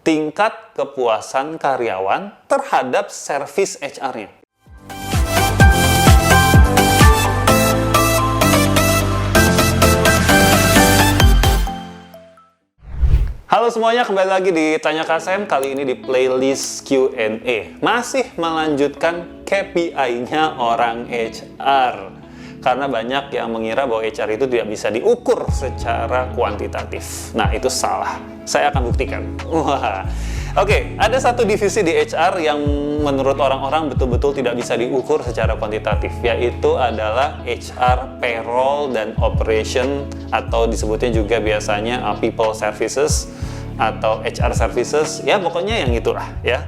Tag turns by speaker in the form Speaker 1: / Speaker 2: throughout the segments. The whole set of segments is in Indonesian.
Speaker 1: tingkat kepuasan karyawan terhadap servis HR-nya. Halo semuanya, kembali lagi di Tanya KSM, kali ini di playlist Q&A. Masih melanjutkan KPI-nya orang HR. Karena banyak yang mengira bahwa HR itu tidak bisa diukur secara kuantitatif. Nah, itu salah. Saya akan buktikan. Wah. Oke, ada satu divisi di HR yang menurut orang-orang betul-betul tidak bisa diukur secara kuantitatif, yaitu adalah HR Payroll dan Operation, atau disebutnya juga biasanya People Services atau HR Services, ya pokoknya yang itulah ya.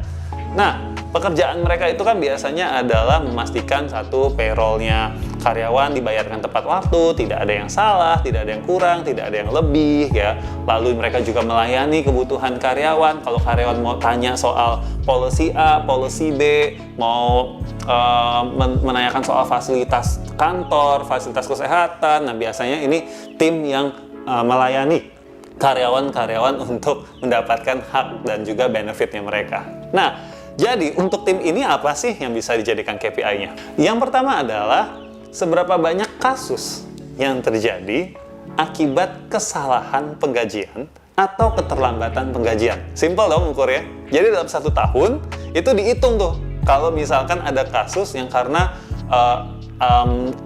Speaker 1: Nah, pekerjaan mereka itu kan biasanya adalah memastikan satu payroll-nya karyawan dibayarkan tepat waktu, tidak ada yang salah, tidak ada yang kurang, tidak ada yang lebih ya. Lalu mereka juga melayani kebutuhan karyawan. Kalau karyawan mau tanya soal policy A, policy B, mau menanyakan soal fasilitas kantor, fasilitas kesehatan, nah biasanya ini tim yang melayani karyawan-karyawan untuk mendapatkan hak dan juga benefitnya mereka. Nah, jadi untuk tim ini apa sih yang bisa dijadikan KPI-nya? Yang pertama adalah seberapa banyak kasus yang terjadi akibat kesalahan penggajian atau keterlambatan penggajian. Simpel dong ukurnya. Jadi dalam 1 tahun itu dihitung tuh. Kalau misalkan ada kasus yang karena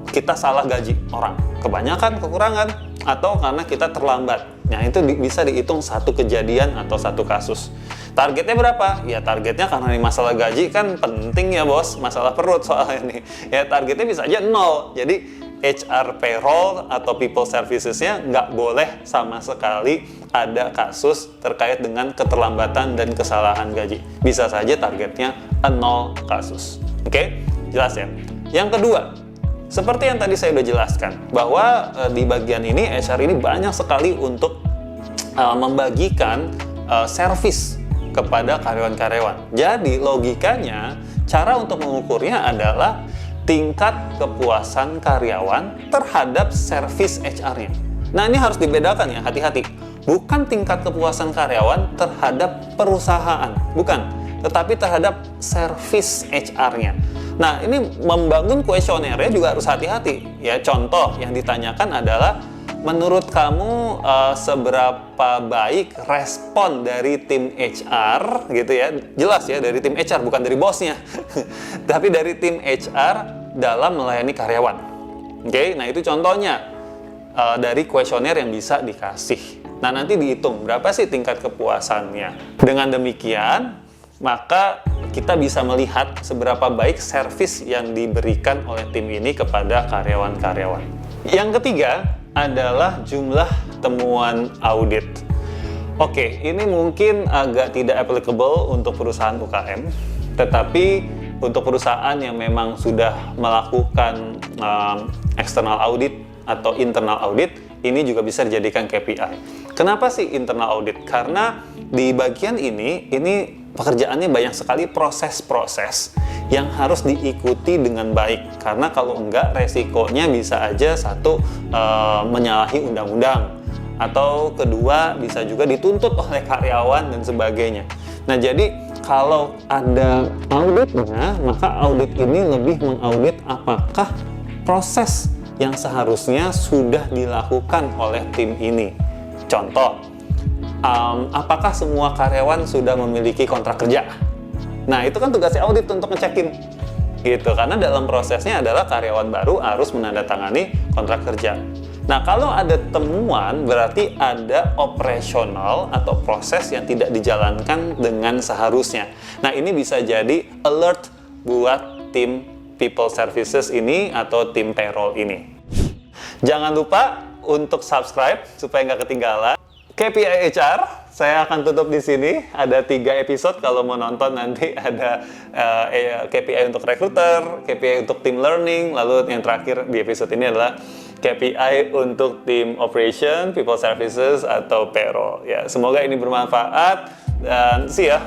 Speaker 1: kita salah gaji orang, kebanyakan, kekurangan, atau karena kita terlambat. Nah, itu bisa dihitung satu kejadian atau satu kasus. Targetnya berapa? Ya targetnya karena ini masalah gaji kan penting ya bos, masalah perut soalnya nih. Ya targetnya bisa aja 0. Jadi HR Payroll atau People Services-nya nggak boleh sama sekali ada kasus terkait dengan keterlambatan dan kesalahan gaji. Bisa saja targetnya 0 kasus. Oke? Jelas ya? Yang kedua, seperti yang tadi saya udah jelaskan, bahwa di bagian ini HR ini banyak sekali untuk membagikan servis kepada karyawan-karyawan. Jadi logikanya, cara untuk mengukurnya adalah tingkat kepuasan karyawan terhadap servis HR-nya. Nah, ini harus dibedakan ya, hati-hati. Bukan tingkat kepuasan karyawan terhadap perusahaan, bukan, tetapi terhadap servis HR-nya. Nah, ini membangun kuesionernya juga harus hati-hati. Ya, contoh yang ditanyakan adalah, menurut kamu seberapa baik respon dari tim HR, gitu ya? Jelas ya, dari tim HR, bukan dari bosnya. Tapi dari tim HR dalam melayani karyawan. Oke, nah itu contohnya dari kuesioner yang bisa dikasih. Nah, nanti dihitung berapa sih tingkat kepuasannya. Dengan demikian, maka kita bisa melihat seberapa baik servis yang diberikan oleh tim ini kepada karyawan-karyawan. Yang ketiga adalah jumlah temuan audit. Oke, ini mungkin agak tidak applicable untuk perusahaan UKM, tetapi untuk perusahaan yang memang sudah melakukan external audit atau internal audit, ini juga bisa dijadikan KPI. Kenapa sih internal audit? Karena di bagian ini pekerjaannya banyak sekali proses-proses yang harus diikuti dengan baik. Karena kalau enggak, resikonya bisa aja satu, menyalahi undang-undang, atau kedua bisa juga dituntut oleh karyawan dan sebagainya. Nah, jadi kalau ada auditnya, maka audit ini lebih mengaudit apakah proses yang seharusnya sudah dilakukan oleh tim ini. Contoh, apakah semua karyawan sudah memiliki kontrak kerja? Nah, itu kan tugasnya audit untuk ngecekin gitu, karena dalam prosesnya adalah karyawan baru harus menandatangani kontrak kerja. Nah, kalau ada temuan berarti ada operasional atau proses yang tidak dijalankan dengan seharusnya. Nah, ini bisa jadi alert buat tim People Services ini atau tim payroll ini. Jangan lupa untuk subscribe supaya nggak ketinggalan KPI HR. Saya akan tutup di sini. Ada 3 episode. Kalau mau nonton nanti ada KPI untuk recruiter, KPI untuk team learning, lalu yang terakhir di episode ini adalah KPI untuk tim operation, people services, atau payroll. Ya, semoga ini bermanfaat dan see ya.